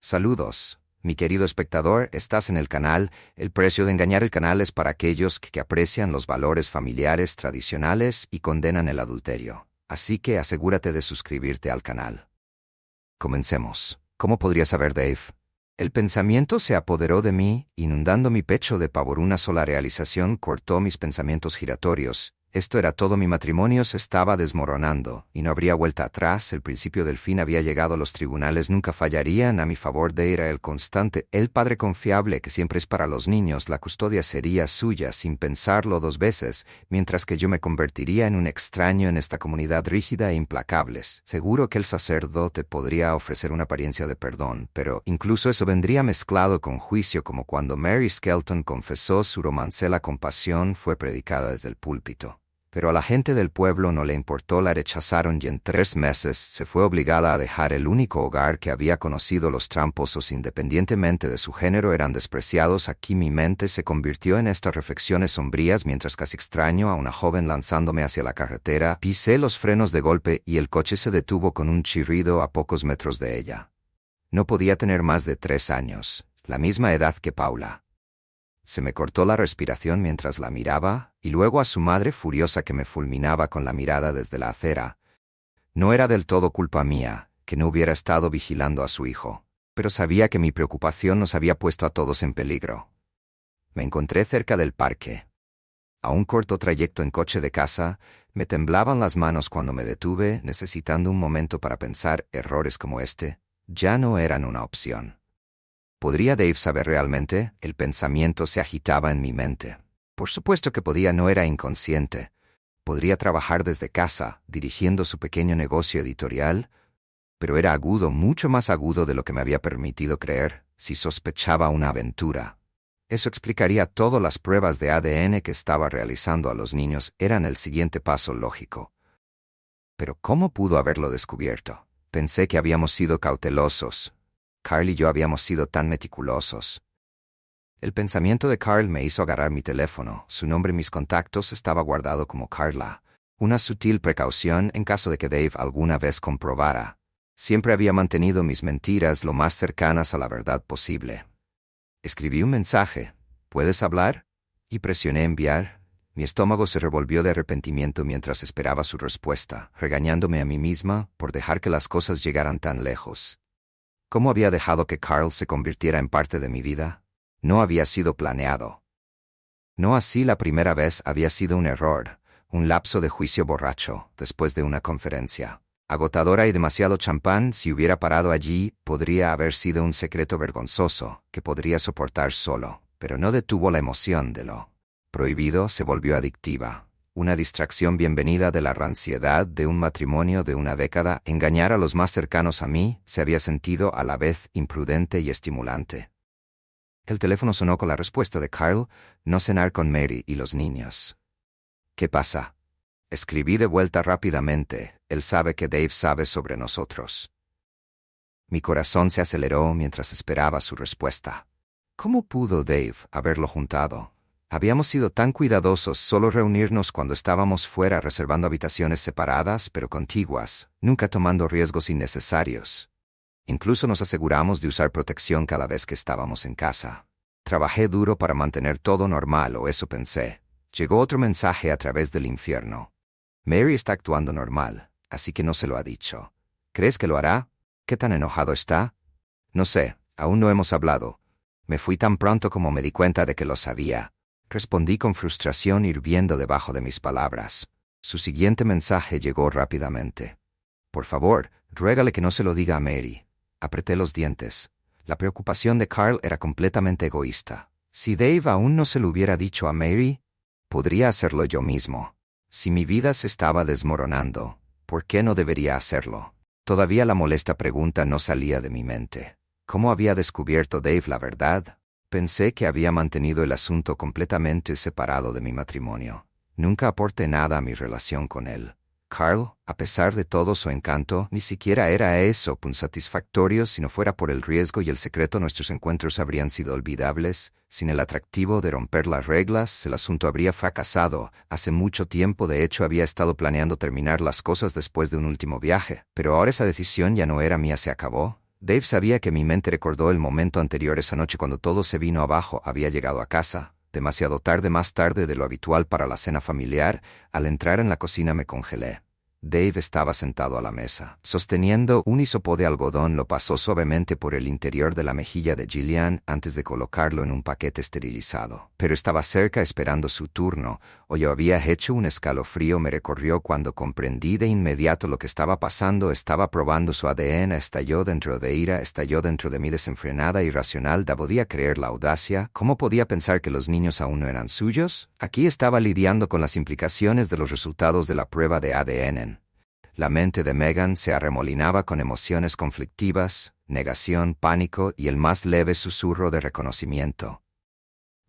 Saludos. Mi querido espectador, estás en el canal. El precio de engañar el canal es para aquellos que aprecian los valores familiares tradicionales y condenan el adulterio. Así que asegúrate de suscribirte al canal. Comencemos. ¿Cómo podría saber Dave? El pensamiento se apoderó de mí, inundando mi pecho de pavor. Una sola realización cortó mis pensamientos giratorios. Esto era todo, mi matrimonio se estaba desmoronando, y no habría vuelta atrás. El principio del fin había llegado. Los tribunales nunca fallarían a mi favor. Dave era el constante, el padre confiable que siempre es para los niños. La custodia sería suya sin pensarlo dos veces, mientras que yo me convertiría en un extraño en esta comunidad rígida e implacable. Seguro que el sacerdote podría ofrecer una apariencia de perdón, pero incluso eso vendría mezclado con juicio, como cuando Mary Skelton confesó su romance. La compasión fue predicada desde el púlpito. Pero a la gente del pueblo no le importó, la rechazaron y en 3 meses se fue obligada a dejar el único hogar que había conocido. Los tramposos, independientemente de su género, eran despreciados. Aquí mi mente se convirtió en estas reflexiones sombrías mientras casi extraño a una joven lanzándome hacia la carretera. Pisé los frenos de golpe y el coche se detuvo con un chirrido a pocos metros de ella. No podía tener más de 3 años, la misma edad que Paula. Se me cortó la respiración mientras la miraba, y luego a su madre furiosa que me fulminaba con la mirada desde la acera. No era del todo culpa mía que no hubiera estado vigilando a su hijo, pero sabía que mi preocupación nos había puesto a todos en peligro. Me encontré cerca del parque. A un corto trayecto en coche de casa, me temblaban las manos cuando me detuve, necesitando un momento para pensar. Errores como este ya no eran una opción. ¿Podría Dave saber realmente? El pensamiento se agitaba en mi mente. Por supuesto que podía, no era inconsciente. Podría trabajar desde casa, dirigiendo su pequeño negocio editorial, pero era agudo, mucho más agudo de lo que me había permitido creer. Si sospechaba una aventura, eso explicaría todas las pruebas de ADN que estaba realizando a los niños. Eran el siguiente paso lógico. Pero ¿cómo pudo haberlo descubierto? Pensé que habíamos sido cautelosos. Carl y yo habíamos sido tan meticulosos. El pensamiento de Carl me hizo agarrar mi teléfono. Su nombre en mis contactos estaba guardado como Carla. Una sutil precaución en caso de que Dave alguna vez comprobara. Siempre había mantenido mis mentiras lo más cercanas a la verdad posible. Escribí un mensaje. ¿Puedes hablar? Y presioné enviar. Mi estómago se revolvió de arrepentimiento mientras esperaba su respuesta, regañándome a mí misma por dejar que las cosas llegaran tan lejos. ¿Cómo había dejado que Carl se convirtiera en parte de mi vida? No había sido planeado. No así la primera vez. Había sido un error, un lapso de juicio borracho, después de una conferencia agotadora y demasiado champán. Si hubiera parado allí, podría haber sido un secreto vergonzoso que podría soportar solo, pero no detuvo la emoción de lo prohibido. Se volvió adictiva. Una distracción bienvenida de la ranciedad de un matrimonio de una década. Engañar a los más cercanos a mí se había sentido a la vez imprudente y estimulante. El teléfono sonó con la respuesta de Carl: no cenar con Mary y los niños. ¿Qué pasa? Escribí de vuelta rápidamente. Él sabe que Dave sabe sobre nosotros. Mi corazón se aceleró mientras esperaba su respuesta. ¿Cómo pudo Dave haberlo juntado? Habíamos sido tan cuidadosos, solo reunirnos cuando estábamos fuera, reservando habitaciones separadas pero contiguas, nunca tomando riesgos innecesarios. Incluso nos aseguramos de usar protección cada vez que estábamos en casa. Trabajé duro para mantener todo normal, o eso pensé. Llegó otro mensaje a través del infierno. Mary está actuando normal, así que no se lo ha dicho. ¿Crees que lo hará? ¿Qué tan enojado está? No sé, aún no hemos hablado. Me fui tan pronto como me di cuenta de que lo sabía. Respondí con frustración hirviendo debajo de mis palabras. Su siguiente mensaje llegó rápidamente. Por favor, ruégale que no se lo diga a Mary. Apreté los dientes. La preocupación de Carl era completamente egoísta. Si Dave aún no se lo hubiera dicho a Mary, podría hacerlo yo mismo. Si mi vida se estaba desmoronando, ¿por qué no debería hacerlo? Todavía la molesta pregunta no salía de mi mente. ¿Cómo había descubierto Dave la verdad? Pensé que había mantenido el asunto completamente separado de mi matrimonio. Nunca aporté nada a mi relación con él. Carl, a pesar de todo su encanto, ni siquiera era eso satisfactorio. Si no fuera por el riesgo y el secreto, nuestros encuentros habrían sido olvidables. Sin el atractivo de romper las reglas, el asunto habría fracasado. Hace mucho tiempo, de hecho, había estado planeando terminar las cosas después de un último viaje. Pero ahora esa decisión ya no era mía, se acabó. Dave sabía que mi mente recordó el momento anterior esa noche cuando todo se vino abajo. Había llegado a casa, demasiado tarde, más tarde de lo habitual para la cena familiar. Al entrar en la cocina me congelé. Dave estaba sentado a la mesa. Sosteniendo un hisopo de algodón, lo pasó suavemente por el interior de la mejilla de Gillian antes de colocarlo en un paquete esterilizado. Pero estaba cerca esperando su turno, o yo había hecho un escalofrío me recorrió cuando comprendí de inmediato lo que estaba pasando. Estaba probando su ADN, estalló dentro de ira, estalló dentro de mí desenfrenada, irracional. ¿No podía creer la audacia? ¿Cómo podía pensar que los niños aún no eran suyos? Aquí estaba lidiando con las implicaciones de los resultados de la prueba de ADN. La mente de Megan se arremolinaba con emociones conflictivas, negación, pánico y el más leve susurro de reconocimiento.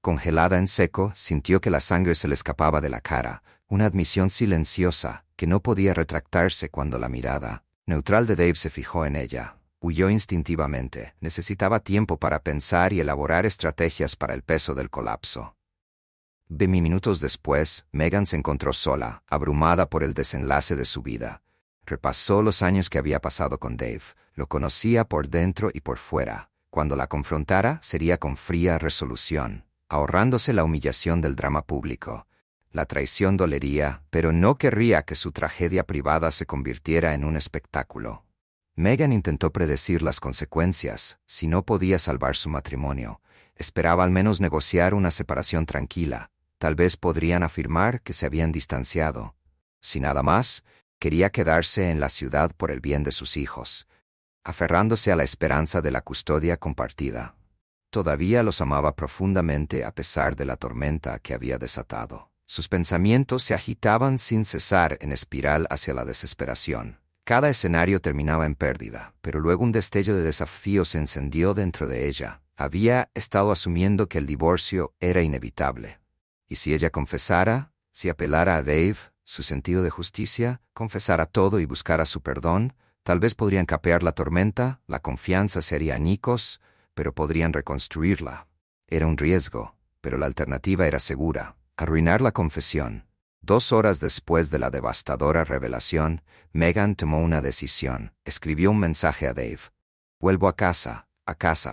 Congelada en seco, sintió que la sangre se le escapaba de la cara, una admisión silenciosa que no podía retractarse cuando la mirada neutral de Dave se fijó en ella. Huyó instintivamente. Necesitaba tiempo para pensar y elaborar estrategias para el peso del colapso. 20 minutos después, Megan se encontró sola, abrumada por el desenlace de su vida. Repasó los años que había pasado con Dave. Lo conocía por dentro y por fuera. Cuando la confrontara, sería con fría resolución, ahorrándose la humillación del drama público. La traición dolería, pero no querría que su tragedia privada se convirtiera en un espectáculo. Megan intentó predecir las consecuencias. Si no podía salvar su matrimonio, esperaba al menos negociar una separación tranquila. Tal vez podrían afirmar que se habían distanciado. Si nada más, quería quedarse en la ciudad por el bien de sus hijos, aferrándose a la esperanza de la custodia compartida. Todavía los amaba profundamente a pesar de la tormenta que había desatado. Sus pensamientos se agitaban sin cesar en espiral hacia la desesperación. Cada escenario terminaba en pérdida, pero luego un destello de desafío se encendió dentro de ella. Había estado asumiendo que el divorcio era inevitable. ¿Y si ella confesara? Si apelara a Dave, su sentido de justicia, confesara todo y buscara su perdón, tal vez podrían capear la tormenta, la confianza se haría añicos, pero podrían reconstruirla. Era un riesgo, pero la alternativa era segura: arruinar la confesión. 2 horas después de la devastadora revelación, Megan tomó una decisión. Escribió un mensaje a Dave. «Vuelvo a casa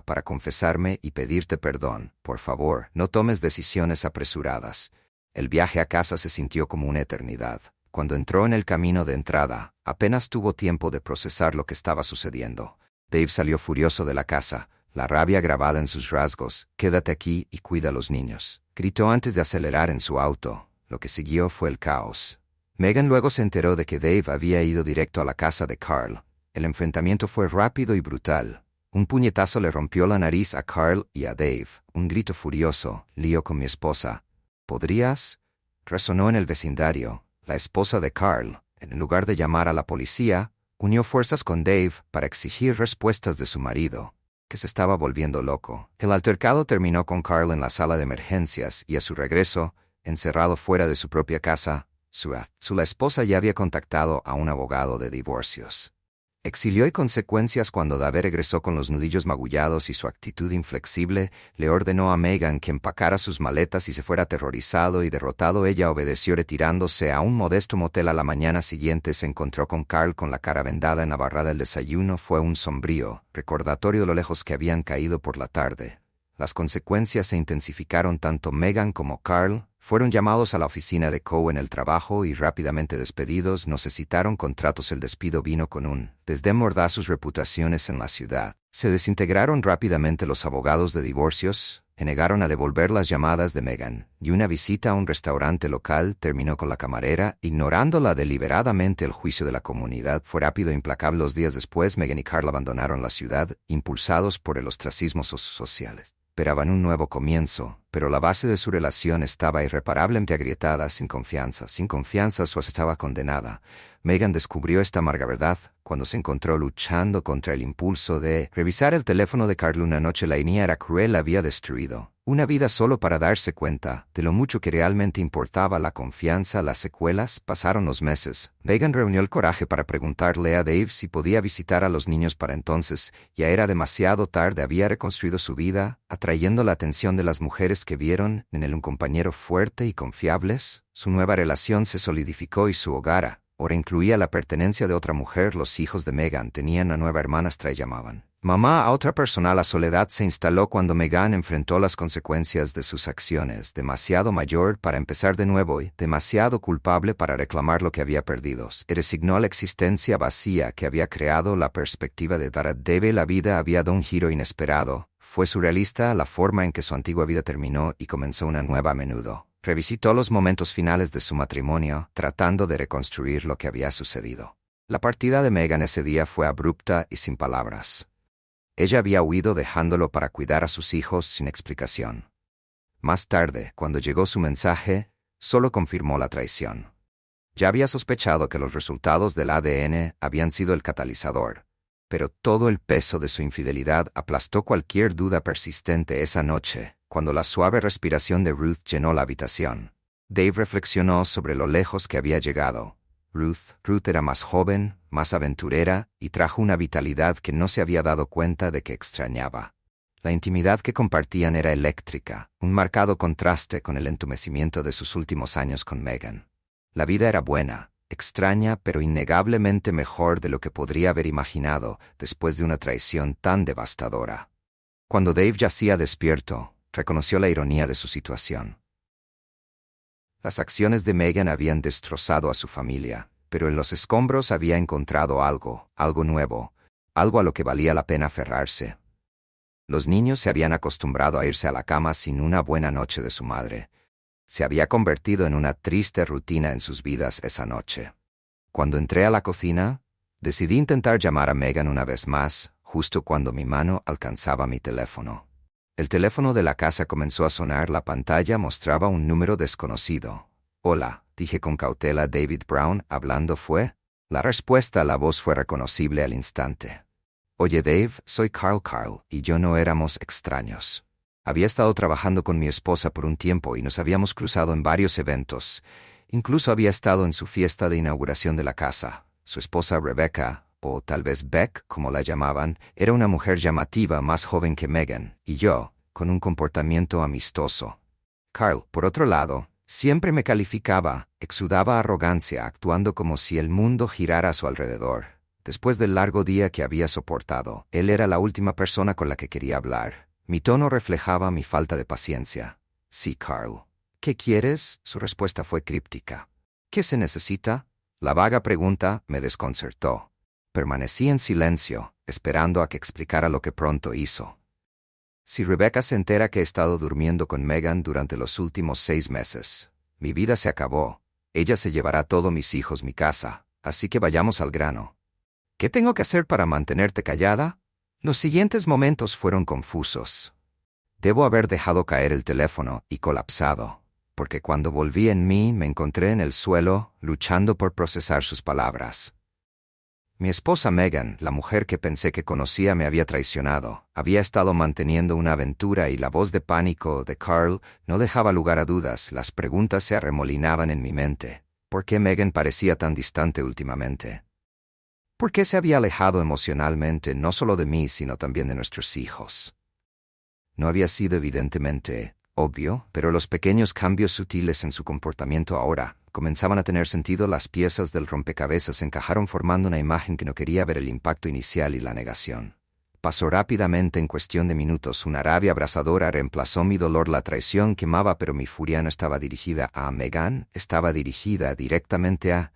para confesarme y pedirte perdón. Por favor, no tomes decisiones apresuradas». El viaje a casa se sintió como una eternidad. Cuando entró en el camino de entrada, apenas tuvo tiempo de procesar lo que estaba sucediendo. Dave salió furioso de la casa, la rabia grabada en sus rasgos. «Quédate aquí y cuida a los niños», gritó antes de acelerar en su auto. Lo que siguió fue el caos. Megan luego se enteró de que Dave había ido directo a la casa de Carl. El enfrentamiento fue rápido y brutal. Un puñetazo le rompió la nariz a Carl y a Dave. Un grito furioso: «Lío con mi esposa». «¿Podrías?», resonó en el vecindario. La esposa de Carl, en lugar de llamar a la policía, unió fuerzas con Dave para exigir respuestas de su marido, que se estaba volviendo loco. El altercado terminó con Carl en la sala de emergencias y a su regreso, encerrado fuera de su propia casa, la esposa ya había contactado a un abogado de divorcios. Exilió y consecuencias. Cuando Dave regresó con los nudillos magullados y su actitud inflexible, le ordenó a Megan que empacara sus maletas y se fuera. Aterrorizado y derrotado, ella obedeció retirándose a un modesto motel. A la mañana siguiente se encontró con Carl con la cara vendada en la barra del desayuno. Fue un sombrío recordatorio de lo lejos que habían caído por la tarde. Las consecuencias se intensificaron. Tanto Megan como Carl fueron llamados a la oficina de Coe en el trabajo y rápidamente despedidos. No necesitaron contratos. El despido vino con un desdén mordaz sus reputaciones en la ciudad. Se desintegraron rápidamente los abogados de divorcios, se negaron a devolver las llamadas de Megan, y una visita a un restaurante local terminó con la camarera ignorándola deliberadamente. El juicio de la comunidad fue rápido e implacable. 2 días después, Megan y Carl abandonaron la ciudad, impulsados por el ostracismo sociales. Esperaban un nuevo comienzo, pero la base de su relación estaba irreparablemente agrietada. Sin confianza, su estaba condenada. Megan descubrió esta amarga verdad cuando se encontró luchando contra el impulso de revisar el teléfono de Carl una noche. La ironía era cruel. Había destruido una vida solo para darse cuenta de lo mucho que realmente importaba la confianza. Las secuelas. Pasaron los meses. Megan reunió el coraje para preguntarle a Dave si podía visitar a los niños. Para entonces ya era demasiado tarde. Había reconstruido su vida, atrayendo la atención de las mujeres que vieron en él un compañero fuerte y confiable. Su nueva relación se solidificó y su hogar ahora incluía la pertenencia de otra mujer. Los hijos de Megan tenían una nueva hermanastra y llamaban Mamá, a otra persona la soledad se instaló cuando Megan enfrentó las consecuencias de sus acciones, demasiado mayor para empezar de nuevo y demasiado culpable para reclamar lo que había perdido. Resignó a la existencia vacía que había creado la perspectiva de dar a Dave. La vida había dado un giro inesperado. Fue surrealista la forma en que su antigua vida terminó y comenzó una nueva a menudo. Revisitó los momentos finales de su matrimonio, tratando de reconstruir lo que había sucedido. La partida de Megan ese día fue abrupta y sin palabras. Ella había huido dejándolo para cuidar a sus hijos sin explicación. Más tarde, cuando llegó su mensaje, solo confirmó la traición. Ya había sospechado que los resultados del ADN habían sido el catalizador, pero todo el peso de su infidelidad aplastó cualquier duda persistente esa noche, cuando la suave respiración de Ruth llenó la habitación. Dave reflexionó sobre lo lejos que había llegado. Ruth era más joven, más aventurera, y trajo una vitalidad que no se había dado cuenta de que extrañaba. La intimidad que compartían era eléctrica, un marcado contraste con el entumecimiento de sus últimos años con Megan. La vida era buena, extraña, pero innegablemente mejor de lo que podría haber imaginado después de una traición tan devastadora. Cuando Dave yacía despierto, reconoció la ironía de su situación. Las acciones de Megan habían destrozado a su familia, pero en los escombros había encontrado algo nuevo, algo a lo que valía la pena aferrarse. Los niños se habían acostumbrado a irse a la cama sin una buena noche de su madre. Se había convertido en una triste rutina en sus vidas esa noche. Cuando entré a la cocina, decidí intentar llamar a Megan una vez más, justo cuando mi mano alcanzaba mi teléfono. El teléfono de la casa comenzó a sonar, la pantalla mostraba un número desconocido. «Hola», dije con cautela. «David Brown hablando fue». La respuesta a la voz fue reconocible al instante. «Oye Dave, soy Carl, y yo no éramos extraños. Había estado trabajando con mi esposa por un tiempo y nos habíamos cruzado en varios eventos. Incluso había estado en su fiesta de inauguración de la casa. Su esposa Rebecca, o tal vez Beck, como la llamaban, era una mujer llamativa, más joven que Megan, y yo, con un comportamiento amistoso. Carl, por otro lado, siempre me calificaba, exudaba arrogancia, actuando como si el mundo girara a su alrededor. Después del largo día que había soportado, él era la última persona con la que quería hablar. Mi tono reflejaba mi falta de paciencia. «Sí, Carl». «¿Qué quieres?». Su respuesta fue críptica. «¿Qué se necesita?». La vaga pregunta me desconcertó. Permanecí en silencio, esperando a que explicara lo que pronto hizo. «Si Rebecca se entera que he estado durmiendo con Megan durante los últimos 6 meses, mi vida se acabó. Ella se llevará a todos mis hijos, mi casa, así que vayamos al grano». «¿Qué tengo que hacer para mantenerte callada?». Los siguientes momentos fueron confusos. Debo haber dejado caer el teléfono y colapsado, porque cuando volví en mí me encontré en el suelo, luchando por procesar sus palabras. Mi esposa Megan, la mujer que pensé que conocía, me había traicionado. Había estado manteniendo una aventura y la voz de pánico de Carl no dejaba lugar a dudas. Las preguntas se arremolinaban en mi mente. ¿Por qué Megan parecía tan distante últimamente? ¿Por qué se había alejado emocionalmente no solo de mí, sino también de nuestros hijos? No había sido evidentemente obvio, pero los pequeños cambios sutiles en su comportamiento ahora comenzaban a tener sentido. Las piezas del rompecabezas encajaron formando una imagen que no quería ver: el impacto inicial y la negación. Pasó rápidamente, en cuestión de minutos. Una rabia abrasadora reemplazó mi dolor. La traición quemaba, pero mi furia no estaba dirigida a Megan, estaba dirigida directamente a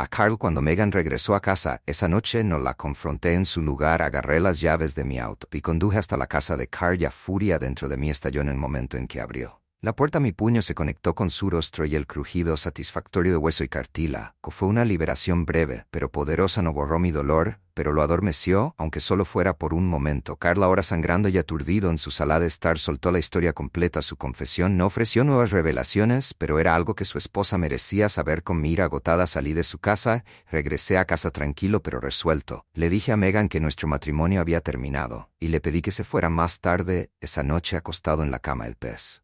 Carl. Cuando Megan regresó a casa esa noche, no la confronté en su lugar. Agarré las llaves de mi auto y conduje hasta la casa de Carl. La furia dentro de mí estalló en el momento en que abrió la puerta. Mi puño se conectó con su rostro y el crujido satisfactorio de hueso y cartílago. Fue una liberación breve, pero poderosa. No borró mi dolor, pero lo adormeció, aunque solo fuera por un momento. Carl, ahora sangrando y aturdido en su sala de estar, soltó la historia completa. Su confesión no ofreció nuevas revelaciones, pero era algo que su esposa merecía saber. Con mi ira agotada salí de su casa, regresé a casa tranquilo pero resuelto. Le dije a Megan que nuestro matrimonio había terminado, y le pedí que se fuera más tarde. Esa noche, acostado en la cama, el pez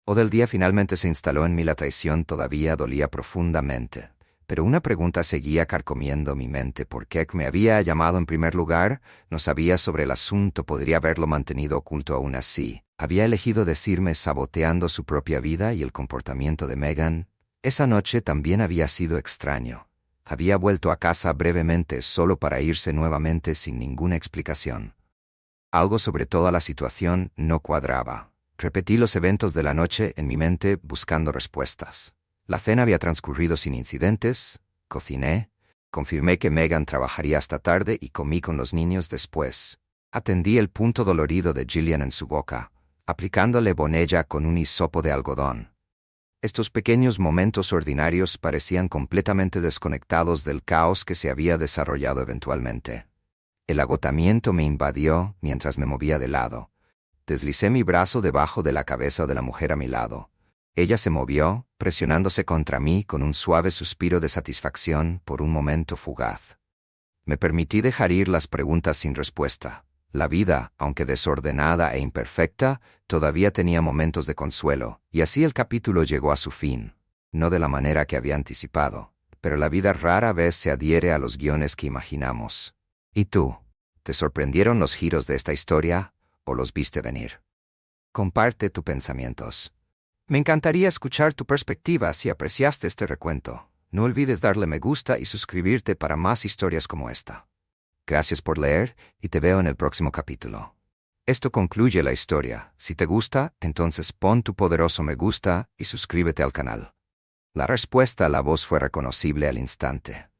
del día finalmente se instaló en mí. La traición todavía dolía profundamente, pero una pregunta seguía carcomiendo mi mente. ¿Por qué me había llamado en primer lugar? No sabía sobre el asunto. Podría haberlo mantenido oculto aún así. Había elegido decirme, saboteando su propia vida y el comportamiento de Megan. Esa noche también había sido extraño. Había vuelto a casa brevemente, solo para irse nuevamente sin ninguna explicación. Algo sobre toda la situación no cuadraba. Repetí los eventos de la noche en mi mente buscando respuestas. La cena había transcurrido sin incidentes, cociné, confirmé que Megan trabajaría hasta tarde y comí con los niños después. Atendí el punto dolorido de Gillian en su boca, aplicándole Bonella con un hisopo de algodón. Estos pequeños momentos ordinarios parecían completamente desconectados del caos que se había desarrollado eventualmente. El agotamiento me invadió mientras me movía de lado. Deslicé mi brazo debajo de la cabeza de la mujer a mi lado. Ella se movió, presionándose contra mí con un suave suspiro de satisfacción por un momento fugaz. Me permití dejar ir las preguntas sin respuesta. La vida, aunque desordenada e imperfecta, todavía tenía momentos de consuelo, y así el capítulo llegó a su fin. No de la manera que había anticipado, pero la vida rara vez se adhiere a los guiones que imaginamos. ¿Y tú? ¿Te sorprendieron los giros de esta historia o los viste venir? Comparte tus pensamientos. Me encantaría escuchar tu perspectiva si apreciaste este recuento. No olvides darle me gusta y suscribirte para más historias como esta. Gracias por leer y te veo en el próximo capítulo. Esto concluye la historia. Si te gusta, entonces pon tu poderoso me gusta y suscríbete al canal. La respuesta a la voz fue reconocible al instante.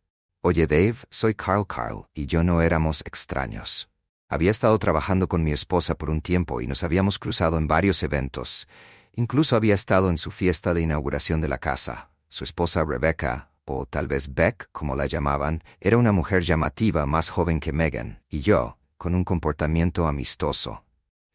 Oye Dave, soy Carl y yo no éramos extraños. Había estado trabajando con mi esposa por un tiempo y nos habíamos cruzado en varios eventos. Incluso había estado en su fiesta de inauguración de la casa. Su esposa Rebecca, o tal vez Beck, como la llamaban, era una mujer llamativa más joven que Megan, y yo, con un comportamiento amistoso.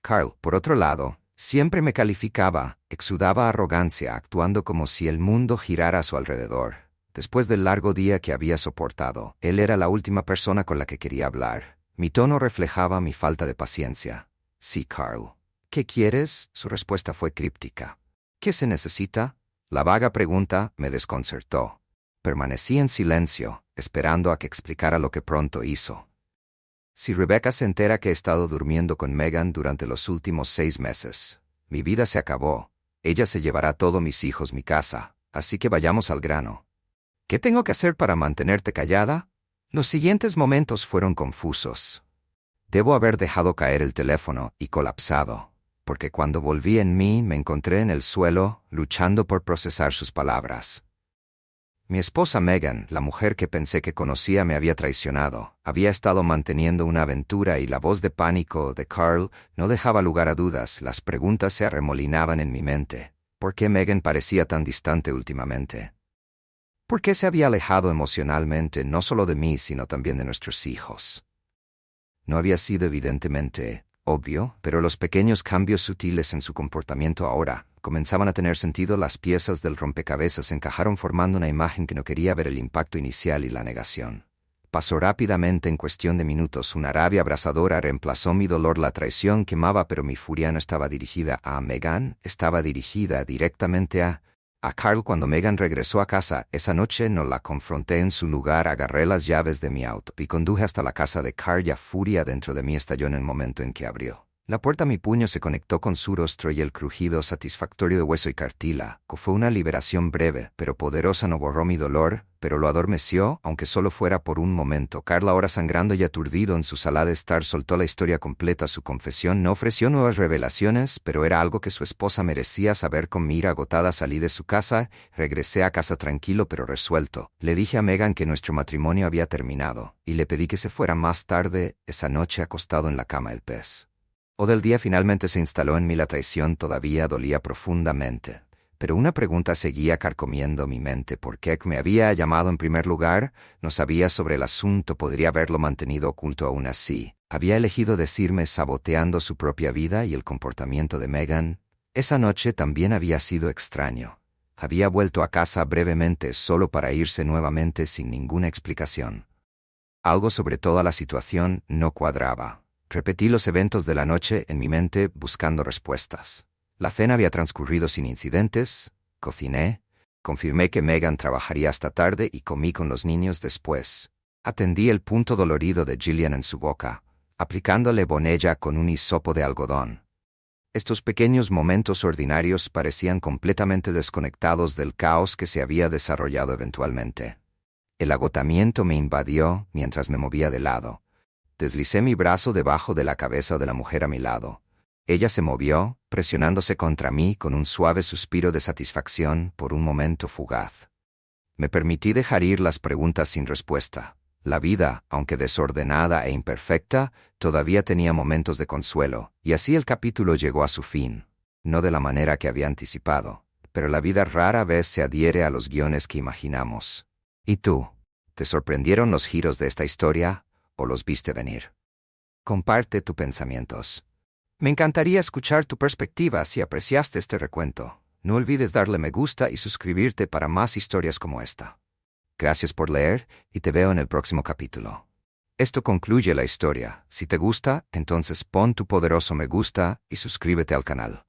Carl, por otro lado, siempre me calificaba, exudaba arrogancia, actuando como si el mundo girara a su alrededor. Después del largo día que había soportado, él era la última persona con la que quería hablar. Mi tono reflejaba mi falta de paciencia. Sí, Carl. ¿Qué quieres? Su respuesta fue críptica. ¿Qué se necesita? La vaga pregunta me desconcertó. Permanecí en silencio, esperando a que explicara lo que pronto hizo. Si Rebecca se entera que he estado durmiendo con Megan durante los últimos 6 meses, mi vida se acabó. Ella se llevará todos mis hijos, mi casa, así que vayamos al grano. ¿Qué tengo que hacer para mantenerte callada? Los siguientes momentos fueron confusos. Debo haber dejado caer el teléfono y colapsado, porque cuando volví en mí me encontré en el suelo, luchando por procesar sus palabras. Mi esposa Megan, la mujer que pensé que conocía, me había traicionado. Había estado manteniendo una aventura y la voz de pánico de Carl no dejaba lugar a dudas. Las preguntas se arremolinaban en mi mente. ¿Por qué Megan parecía tan distante últimamente? ¿Por qué se había alejado emocionalmente no solo de mí, sino también de nuestros hijos? No había sido evidentemente obvio, pero los pequeños cambios sutiles en su comportamiento ahora comenzaban a tener sentido. Las piezas del rompecabezas encajaron formando una imagen que no quería ver: el impacto inicial y la negación. Pasó rápidamente, en cuestión de minutos. Una rabia abrasadora reemplazó mi dolor. La traición quemaba, pero mi furia no estaba dirigida a Megan, estaba dirigida directamente a Carl. Cuando Megan regresó a casa esa noche, no la confronté en su lugar. Agarré las llaves de mi auto y conduje hasta la casa de Carl. La furia dentro de mí estalló en el momento en que abrió la puerta. Mi puño se conectó con su rostro y el crujido satisfactorio de hueso y cartílago. Fue una liberación breve, pero poderosa. No borró mi dolor, pero lo adormeció, aunque solo fuera por un momento. Carl, ahora sangrando y aturdido en su sala de estar, soltó la historia completa. Su confesión no ofreció nuevas revelaciones, pero era algo que su esposa merecía saber. Con mi ira agotada salí de su casa. Regresé a casa tranquilo pero resuelto. Le dije a Megan que nuestro matrimonio había terminado, y le pedí que se fuera más tarde esa noche, acostado en la cama. El pez o del día finalmente se instaló en mí. La traición todavía dolía profundamente, pero una pregunta seguía carcomiendo mi mente. ¿Por qué me había llamado en primer lugar? No sabía sobre el asunto. Podría haberlo mantenido oculto aún así. Había elegido decirme, saboteando su propia vida y el comportamiento de Megan. Esa noche también había sido extraño. Había vuelto a casa brevemente, solo para irse nuevamente sin ninguna explicación. Algo sobre toda la situación no cuadraba. Repetí los eventos de la noche en mi mente buscando respuestas. La cena había transcurrido sin incidentes, cociné, confirmé que Megan trabajaría hasta tarde y comí con los niños después. Atendí el punto dolorido de Gillian en su boca, aplicándole Bonella con un hisopo de algodón. Estos pequeños momentos ordinarios parecían completamente desconectados del caos que se había desarrollado eventualmente. El agotamiento me invadió mientras me movía de lado. Deslicé mi brazo debajo de la cabeza de la mujer a mi lado. Ella se movió, presionándose contra mí con un suave suspiro de satisfacción por un momento fugaz. Me permití dejar ir las preguntas sin respuesta. La vida, aunque desordenada e imperfecta, todavía tenía momentos de consuelo, y así el capítulo llegó a su fin. No de la manera que había anticipado, pero la vida rara vez se adhiere a los guiones que imaginamos. ¿Y tú? ¿Te sorprendieron los giros de esta historia o los viste venir? Comparte tus pensamientos. Me encantaría escuchar tu perspectiva si apreciaste este recuento. No olvides darle me gusta y suscribirte para más historias como esta. Gracias por leer y te veo en el próximo capítulo. Esto concluye la historia. Si te gusta, entonces pon tu poderoso me gusta y suscríbete al canal.